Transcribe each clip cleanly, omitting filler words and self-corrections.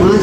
5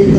1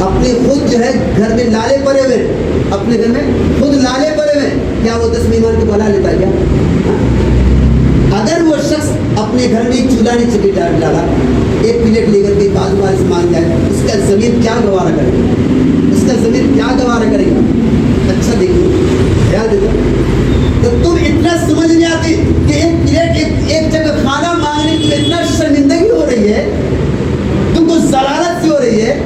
اپنے خود جو ہے گھر میں لالے پڑے ہوئے، اپنے گھر میں خود لالے پڑے ہوئے، کیا وہ 10 مہمان کو بلا لیتا ہے کیا؟ اگر وہ شخص اپنے گھر میں چولہا نہیں چکی ڈالا، ایک پلیٹ لے کر کے بازو والے سے مانگ جائے، اس کا ضمیر کیا گوارا کرے گا؟ اس کا ضمیر کیا گوارا کرے گا؟ اچھا دیکھو، خیال دیکھو، تو تم اتنا سمجھ نہیں آتی کہ ایک پلیٹ ایک جگہ کھانا مانگنے کی اتنا شرمندگی ہو رہی ہے، تم کو ضلالت سی ہو رہی ہے،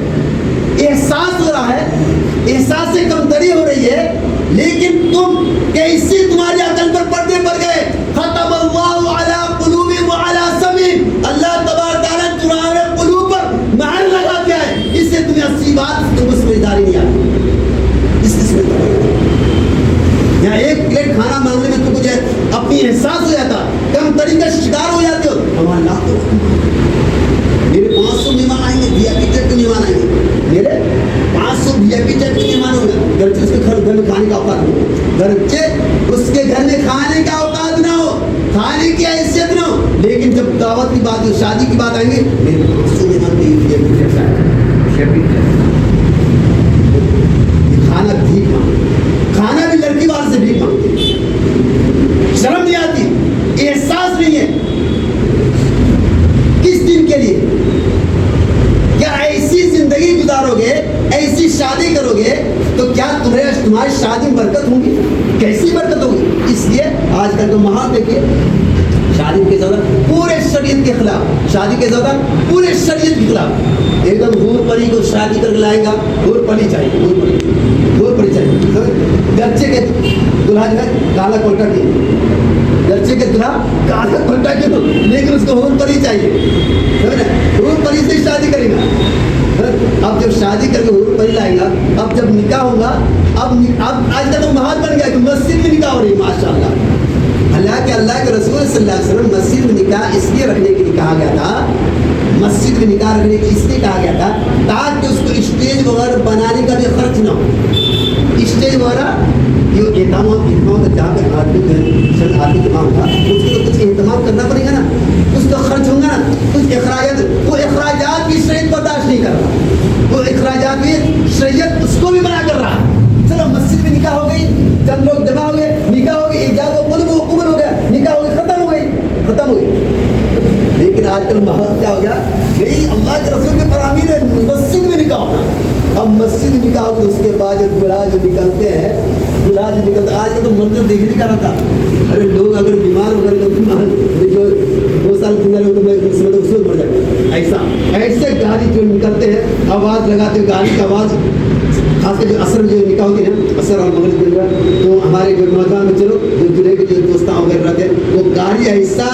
احساس ہو رہا ہے، احساس سے کمتری ہو رہی ہے، لیکن تم کیسی تمہاری عقل پر پردے پڑ گئے. ختم اللہ علی قلوبہم وعلی سمعہم، اللہ تبارک تعالیٰ تمہارے قلوب پر مہر لگا دیا ہے. اس سے تمہیں اصلی بات تم سمجھداری نہیں آتی. اس سے یہاں ایک پلیٹ کھانا مانگنے میں تم کو جو ہے اپنی احساس ہو جاتا، کم تری کا شکار ہو جاتے ہو. ہمارا لا تو میرے 500 مہمان آئیں گے، وی آئی پی ٹائپ کے مہمان آئیں گے، میرے 500 وی آئی پی ٹائپ کے مہمان ہوں گے. گرچہ اس کے گھر میں کھانے کا اوقات نہ ہو، گرچہ اس کے گھر میں کھانے کا اوقات نہ ہو، کھانے کی حیثیت نہ ہو، لیکن جب دعوت کی بات ہو، شادی کی بات آئیں گے، میرے 500 مہمان بھی وی آئی پی ٹائپ آئیں گے. کھانا بھیک مانگتے، کھانا بھی لڑکی والے سے بھیک مانگتے، شرم نہیں آتی، احساس نہیں ہے. کس دن کے لیے؟ کیا ایسی زندگی گزارو گے، ایسی شادی کرو گے تو کیا تمہاری شادی میں برکت ہوگی؟ کیسی برکت ہوگی؟ اس لیے آج کل کا ماحول دیکھیے، شادی کے زیادہ پورے شریعت کے خلاف، شادی کے زیادہ پورے شریعت کے خلاف. ایک دم حور پری کو شادی کر کے لائے گا، حور پری چاہیے، حور پری چاہیے. گرچے کے دلہا جو ہے کالا کوٹا کی، گرچے کے دلہا کالا کوٹا کی، لیکن اس کو حور پری چاہیے. حور پری سے شادی کرے گا. اب جب شادی کر کے حور پری لائے گا، اب جب نکاح ہوگا، اب آج کا تو ماحول بن گیا کہ مسجد میں نکاح ہو رہی ہے. ماشاء اللہ، اللہ کے رسول صلی اللہ علیہ وسلم مسجد میں نکاح اس لیے رکھنے کے لیے کہا گیا تھا، مسجد میں نکاح رکھنے کے اس لیے کہا گیا تھا تاکہ اس کو اسٹیج وغیرہ بنانے کا بھی خرچ نہ ہو. اسٹیج وغیرہ یہ اہتمام جہاں پہ آدمی جمع ہوگا، اس کو تو کچھ اہتمام کرنا پڑے گا نا، اس کا خرچ ہوگا نا، کچھ اخراجات، وہ اخراجات بھی شریعت برداشت نہیں کر رہا، وہ اخراجات بھی شریعت اس کو بھی منع کر رہا. چلو مسجد میں نکاح ہو گئی، چند لوگ جمع ہو گئے، نکاح ہو گئی، ایجاد و قبول ہو گیا، نکاح ہو گئی، ختم ہو گئی. لیکن آج کل ماحول کیا ہو گیا؟ یہی اللہ کے رسول کے فرامین ہے مسجد میں نکاح ہونا. اب مسجد میں نکاح ہو، اس کے بعد جو دلہا جو نکلتے ہیں، دلہا جو نکلتے، آج کل تو منظر دیکھنے کا رہتا. ارے لوگ اگر بیمار ہو گئے تو بیمار جو 2 سال زندہ رہے تو میں اس میں تو اس میں مر جائے. ایسے گاڑی جو نکلتے ہیں، آواز لگاتے ہیں، گاڑی کی آواز، خاص کر جو اثر جو نکاح ہوتی ہے نا، اثر اور مغرب کے اندر، تو ہمارے جو نوجوان میں چلو جو دلہے کے جو دوستاں وغیرہ رہتے ہیں، وہ گاڑی ایسا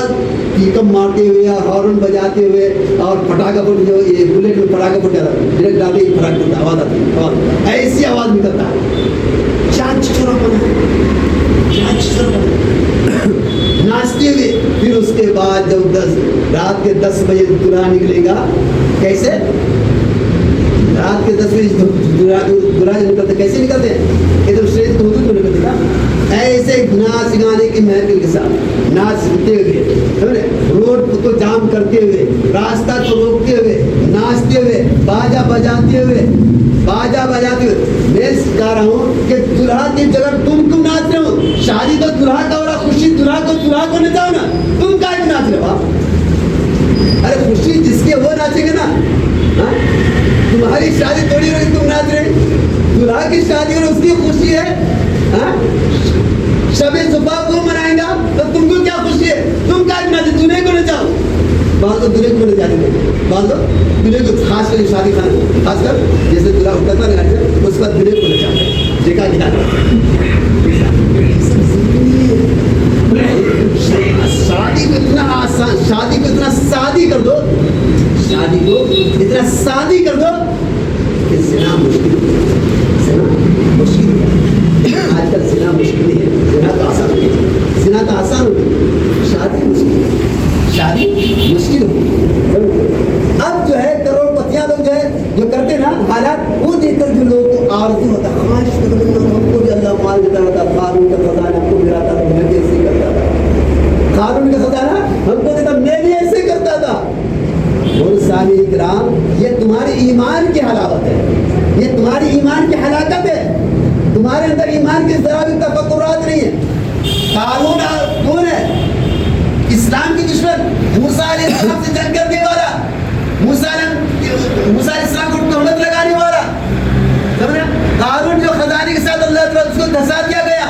پیکم مارتے ہوئے اور ہارن بجاتے ہوئے اور پٹاخہ پھوٹ، جو یہ بلیٹ میں پٹاخہ پھوٹ جاتا ہے، ڈائریکٹ ڈالتے ہی پٹاخہ پھوٹتا، آواز آتی ہے، آواز ایسی آواز نکلتا ہے. چاچ چھوڑا پڑا، چاچ چھوڑا پڑا ناچتے ہوئے. پھر اس کے بعد جب رات کے 10 بجے دلہا نکلے گا، کیسے رات کے 10 بجے دلہا نکلتے، کیسے نکلتے ہیں؟ یہ تو شریعت کو حدود میں نکلتے گا. ایسے ناچ گانے کی محفل کے ساتھ ناچتے ہوئے، روڈ کو جام کرتے ہوئے، راستہ کو روکتے ہوئے، ناچتے ہوئے، باجا بجاتے ہوئے. میں سکھا رہا ہوں کہ دلہا کی جگہ تم کیوں ناچ رہے ہو؟ شادی تو دلہا کا ہو رہا، خوشی دلہا کو نچاؤ نا، تم کیا ناچ رہے ہو؟ ارے خوشی جس کے وہ ناچیں گے نا. تمہاری شادی تھوڑی ہوئی تم ناچ رہے، دلہا کی شادی اور اس کی خوشی ہے. شب صبح کو منائیں گا تو تم کو کیا خوشی ہے؟ تم کیا ناچے؟ دلہے کو نچاؤ. بعض لوگ دلہے کو نچاتے ہیں، بعض لوگ دلہے کو، خاص کر شادی خانہ، خاص کر جیسے دلہا اٹھتا نا اس کے بعد دلہے کو نچاتے ہیں. دیکھا گیا شادی کو اتنا آسان، شادی کو اتنا سادی کر دو، شادی کو اتنا سادی کر دو کہ زنا مشکل ہے. آج کل زنا مشکل ہے، زنا تو آسان ہے، زنا تو آسان ہوگی، شادی مشکل ہے، شادی مشکل ہوگی. اب جو ہے کروڑ پتیاں لوگ جو ہے جو کرتے نا حالات، وہ دیکھ کر جو لوگوں کو آرزو ہوتا ہے، خواہش ہم کو بھی اللہ مال دیتا قارون کون ہے؟ اسلام کی دشمن، موسیٰ علیہ السلام سے جنگ کرنے والا، موسیٰ علیہ السلام کو تہمت لگانے والا، سمجھا؟ قارون جو خزانے کے ساتھ اللہ تعالیٰ اس کو دھسا دیا گیا،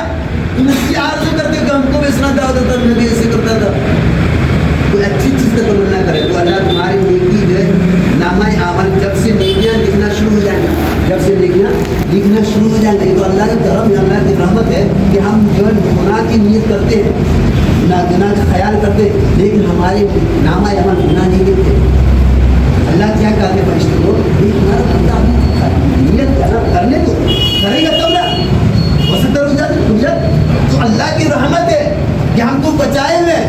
تم اس کی آرزو کرتے کہ ہم کو بھی سنا دعوت دیتا، نبی ایسے کرتا تھا. کوئی اچھی چیز کا تمنا کرے تو اللہ تمہاری نیکی جو ہے نامہ اعمال جب سے نیکیاں لکھنا شروع ہو جائیں گے، جب سے نیکیاں لکھنا شروع ہو جائیں گے تو اللہ کی کرم ہے، اللہ کی رحمت ہے کہ ہم جو ہے گناہ کی نیت کرتے ہیں، گناہ کا خیال کرتے ہیں، لیکن ہمارے نامہ اعمال گناہ نہیں لکھتے. اللہ کیا کہتے ہیں فرشتے کو، یہ تمہارا بندہ نیت کرنے دو، کرے گا تب نا وسطر ہو جاتے. تو اللہ کی رحمت ہے کہ ہم کو بچائے ہوئے.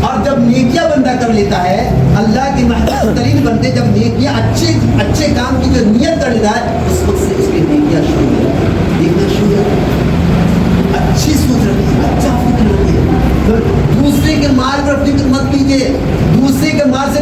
اور جب نیکیاں بندہ کر لیتا ہے، اللہ کے محبوب ترین بندے جب نیکیاں اچھے کام کی جو نیت کر لیتا ہے، اس وقت سے اس کی نیکیاں شروع ہو جاتی ہیں، دیکھنا شروع ہو جاتا ہے. اچھی سوچ رکھیے، اچھا فکر رکھیے، دوسرے کے مال پر فکر مت کیجیے، دوسرے کے مال سے